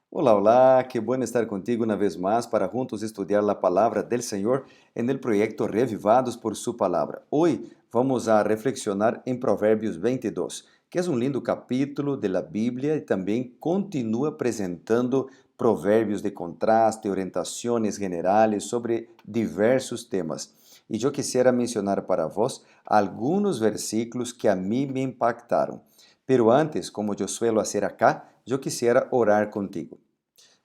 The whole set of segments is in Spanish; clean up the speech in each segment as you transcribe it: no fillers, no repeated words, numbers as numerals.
Hola, hola, qué bueno estar contigo una vez más para juntos estudiar la palabra del Señor en el proyecto Revivados por su palabra. Hoy vamos a reflexionar en Proverbios 22, que es un lindo capítulo de la Biblia y también continúa presentando provérbios de contraste, orientaciones generales sobre diversos temas. Y yo quisiera mencionar para vos algunos versículos que a mí me impactaron. Pero antes, como yo suelo hacer acá, yo quisiera orar contigo.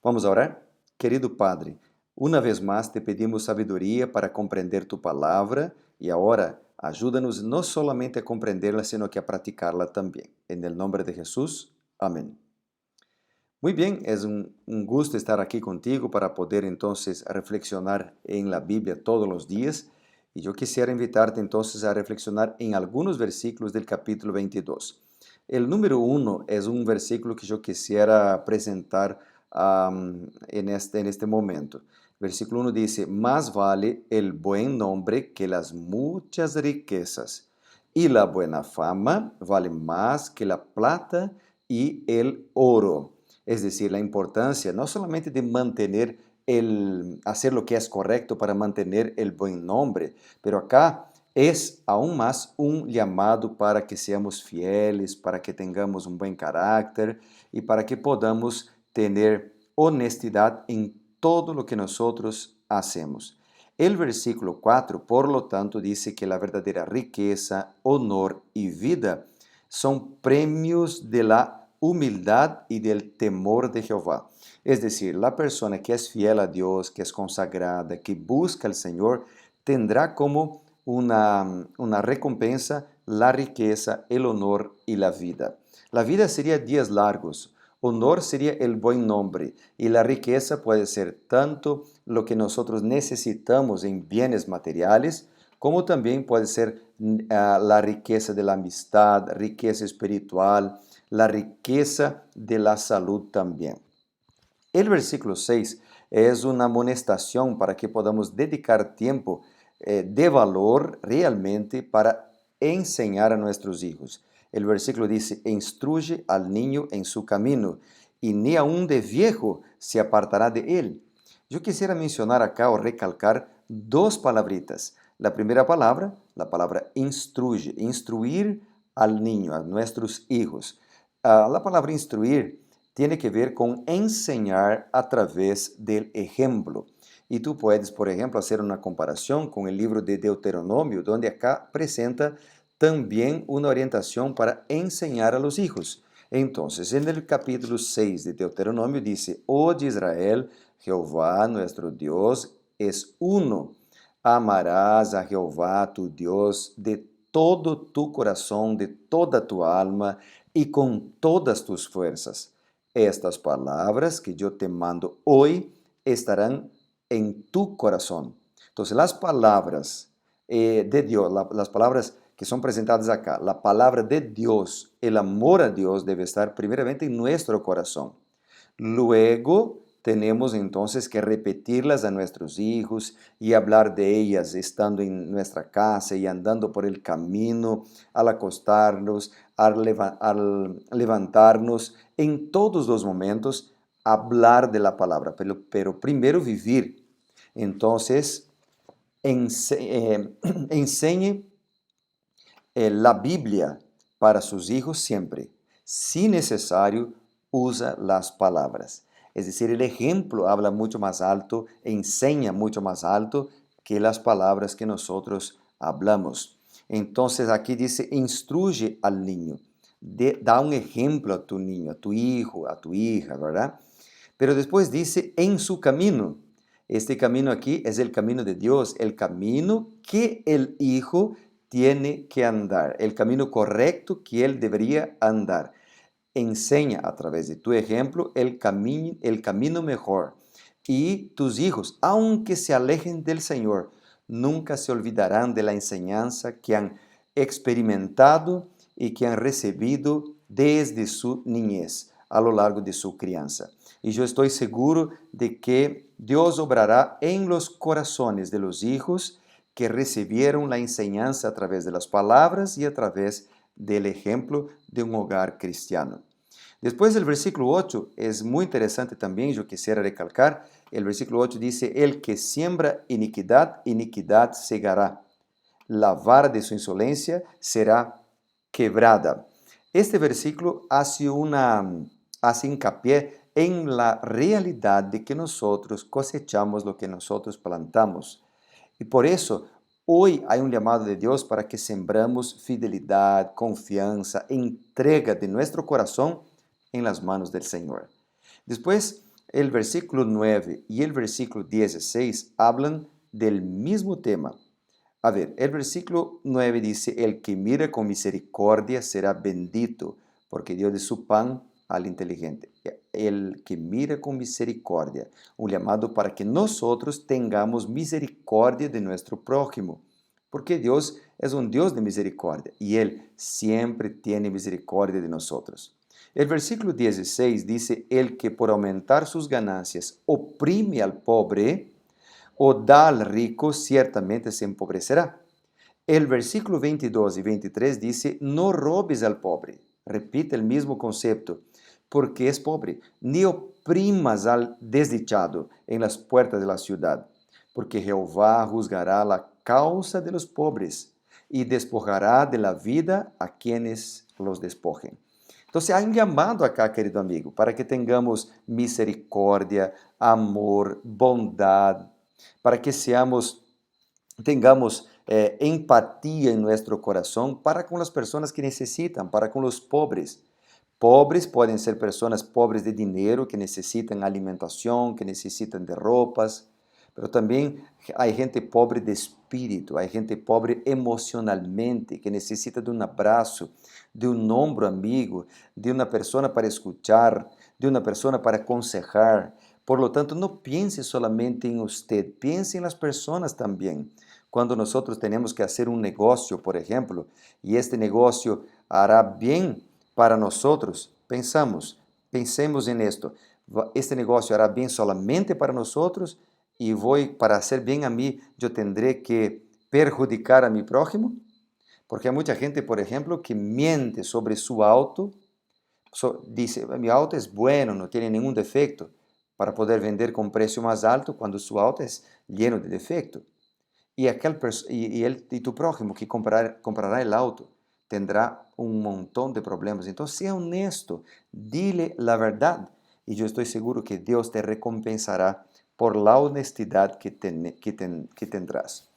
Vamos a orar? Querido Padre, uma vez mais te pedimos sabedoria para compreender tu palavra e agora ajuda-nos não solamente a compreenderla, sino que a praticarla também. En el nombre de Jesús, amén. Muy bien, es un gusto estar aquí contigo para poder entonces reflexionar en la Biblia todos los días. Y yo quisiera invitarte entonces a reflexionar en algunos versículos del capítulo 22. El número 1 es un versículo que yo quisiera presentar en este momento. Versículo 1 dice, más vale el buen nombre que las muchas riquezas, y la buena fama vale más que la plata y el oro. Es decir, la importancia no solamente de mantener hacer lo que es correcto para mantener el buen nombre, pero acá es aún más un llamado para que seamos fieles, para que tengamos un buen carácter y para que podamos tener honestidad en todo lo que nosotros hacemos. El versículo 4, por lo tanto, dice que la verdadera riqueza, honor y vida son premios de la humildad y del temor de Jehová. Es decir, la persona que es fiel a Dios, que es consagrada, que busca al Señor, tendrá como una recompensa la riqueza, el honor y la vida. La vida sería días largos, honor sería el buen nombre y la riqueza puede ser tanto lo que nosotros necesitamos en bienes materiales, como también puede ser la riqueza de la amistad, riqueza espiritual, la riqueza de la salud también. El versículo 6 es una amonestación para que podamos dedicar tiempo de valor realmente para enseñar a nuestros hijos. El versículo dice, instruye al niño en su camino y ni aun de viejo se apartará de él. Yo quisiera mencionar acá o recalcar dos palabritas. La primera palabra, la palabra instruye, instruir al niño, a nuestros hijos. La palabra instruir tiene que ver con enseñar a través del ejemplo. Y tú puedes, por ejemplo, hacer una comparación con el libro de Deuteronomio, donde acá presenta también una orientación para enseñar a los hijos. Entonces, en el capítulo 6 de Deuteronomio dice, Oye Israel, Jehová nuestro Dios es uno. Amarás a Jehová tu Dios de todo tu corazón, de toda tu alma y con todas tus fuerzas. Estas palabras que yo te mando hoy estarán en tu corazón. Entonces, las palabras de Dios, las palabras que son presentadas acá, la palabra de Dios, el amor a Dios debe estar primeramente en nuestro corazón. Luego tenemos entonces que repetirlas a nuestros hijos y hablar de ellas estando en nuestra casa y andando por el camino, al acostarnos, al levantarnos, en todos los momentos hablar de la palabra, pero primero vivir. Entonces, enseñe la Biblia para sus hijos siempre. Si necesario, usa las palabras. Es decir, el ejemplo habla mucho más alto, enseña mucho más alto que las palabras que nosotros hablamos. Entonces aquí dice, instruye al niño, da un ejemplo a tu niño, a tu hijo, a tu hija, ¿verdad? Pero después dice, en su camino. Este camino aquí es el camino de Dios, el camino que el hijo tiene que andar, el camino correcto que él debería andar. Enseña a través de tu ejemplo el camino mejor. Y tus hijos, aunque se alejen del Señor, nunca se olvidarán de la enseñanza que han experimentado y que han recibido desde su niñez, a lo largo de su crianza. Y yo estoy seguro de que Dios obrará en los corazones de los hijos que recibieron la enseñanza a través de las palabras y a través del ejemplo de un hogar cristiano. Después el versículo 8 es muy interesante también, yo quisiera recalcar. El versículo 8 dice, el que siembra iniquidad, iniquidad segará. La vara de su insolencia será quebrada. Este versículo hace hincapié en la realidad de que nosotros cosechamos lo que nosotros plantamos. Y por eso, hoy hay un llamado de Dios para que sembramos fidelidad, confianza, entrega de nuestro corazón en las manos del Señor. Después, el versículo 9 y el versículo 16 hablan del mismo tema. A ver, el versículo 9 dice, el que mira con misericordia será bendito, porque dio de su pan al inteligente. El que mira con misericordia, un llamado para que nosotros tengamos misericordia de nuestro prójimo, porque Dios es un Dios de misericordia y Él siempre tiene misericordia de nosotros. El versículo 16 dice, el que por aumentar sus ganancias oprime al pobre, o da al rico, ciertamente se empobrecerá. El versículo 22 y 23 dice, no robes al pobre. Repite el mismo concepto, porque es pobre. Ni oprimas al desdichado en las puertas de la ciudad, porque Jehová juzgará la causa de los pobres y despojará de la vida a quienes los despojen. Entonces hay un llamado acá, querido amigo, para que tengamos misericordia, amor, bondad, para que tengamos empatía en nuestro corazón para con las personas que necesitan, para con los pobres. Pobres pueden ser personas pobres de dinero que necesitan alimentación, que necesitan de ropas, pero también hay gente pobre de espíritu, hay gente pobre emocionalmente que necesita de un abrazo, de un hombro amigo, de una persona para escuchar, de una persona para aconsejar. Por lo tanto, no piense solamente en usted, piense en las personas también. Cuando nosotros tenemos que hacer un negocio, por ejemplo, y este negocio hará bien para nosotros, pensemos en esto. Este negocio hará bien solamente para nosotros y para hacer bien a mí, yo tendré que perjudicar a mi prójimo. Porque hay mucha gente, por ejemplo, que miente sobre su auto. Dice, mi auto es bueno, no tiene ningún defecto, para poder vender con precio más alto cuando su auto es lleno de defectos. Y tu prójimo que comprará el auto tendrá un montón de problemas. Entonces, sea honesto, dile la verdad. Y yo estoy seguro que Dios te recompensará por la honestidad que tendrás.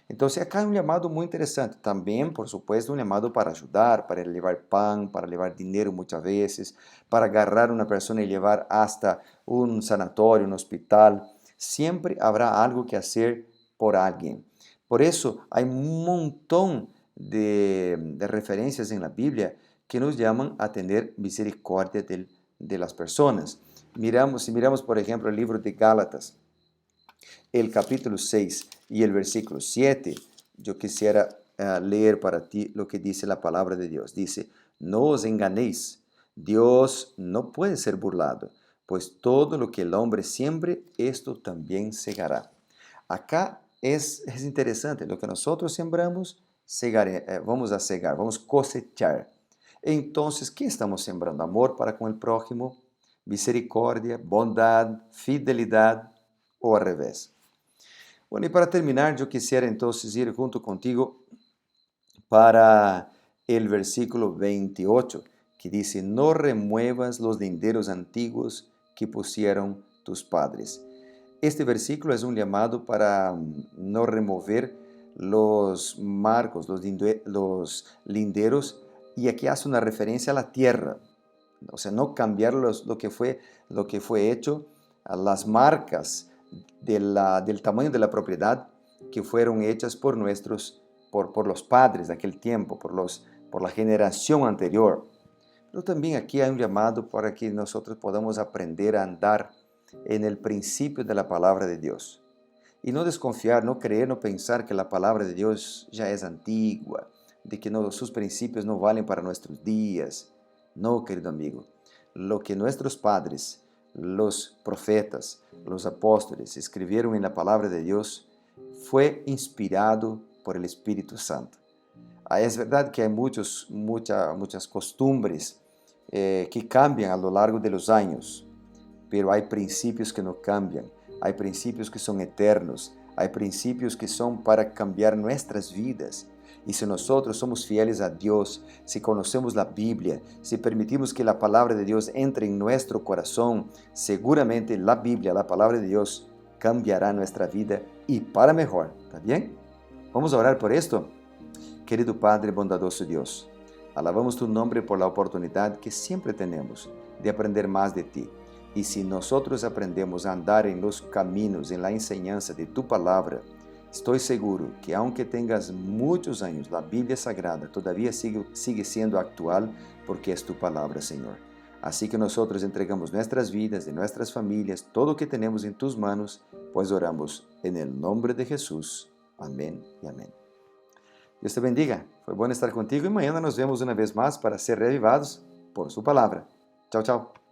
Entonces, acá hay un llamado muy interesante. También, por supuesto, un llamado para ayudar, para llevar pan, para llevar dinero muchas veces, para agarrar a una persona y llevar hasta un sanatorio, un hospital. Siempre habrá algo que hacer por alguien. Por eso hay un montón de referencias en la Biblia que nos llaman a tener misericordia de las personas. Si miramos, por ejemplo, el libro de Gálatas, el capítulo 6 y el versículo 7, yo quisiera leer para ti lo que dice la palabra de Dios. Dice, no os enganéis, Dios no puede ser burlado, pues todo lo que el hombre siembre, esto también segará. Acá es interesante, lo que nosotros sembramos, vamos a segar, vamos a cosechar. Entonces, ¿qué estamos sembrando? Amor para con el prójimo, misericordia, bondad, fidelidad o al revés. Bueno, y para terminar, yo quisiera entonces ir junto contigo para el versículo 28, que dice, no remuevas los linderos antiguos que pusieron tus padres. Este versículo es un llamado para no remover los marcos, los linderos, y aquí hace una referencia a la tierra, o sea, no cambiar lo que fue hecho, a las marcas del tamaño de la propiedad que fueron hechas por los padres de aquel tiempo, por la generación anterior. Pero también aquí hay un llamado para que nosotros podamos aprender a andar en el principio de la palabra de Dios. Y no desconfiar, no creer, no pensar que la palabra de Dios ya es antigua, de que sus principios no valen para nuestros días. No, querido amigo, lo que nuestros padres, los profetas, los apóstoles escribieron en la palabra de Dios fue inspirado por el Espíritu Santo. Es verdad que hay muchas costumbres que cambian a lo largo de los años, pero hay principios que no cambian, hay principios que son eternos, hay principios que son para cambiar nuestras vidas. Y si nosotros somos fieles a Dios, si conocemos la Biblia, si permitimos que la palabra de Dios entre en nuestro corazón, seguramente la Biblia, la palabra de Dios, cambiará nuestra vida y para mejor. ¿Está bien? Vamos a orar por esto. Querido Padre bondadoso Dios, alabamos tu nombre por la oportunidad que siempre tenemos de aprender más de ti. Y si nosotros aprendemos a andar en los caminos, en la enseñanza de tu palabra, estoy seguro que aunque tengas muchos años, la Biblia Sagrada todavía sigue siendo actual porque es tu palabra, Señor. Así que nosotros entregamos nuestras vidas, de nuestras familias, todo lo que tenemos en tus manos, pues oramos en el nombre de Jesús. Amén y amén. Dios te bendiga. Fue bueno estar contigo y mañana nos vemos una vez más para ser reavivados por su palabra. Chao, chao.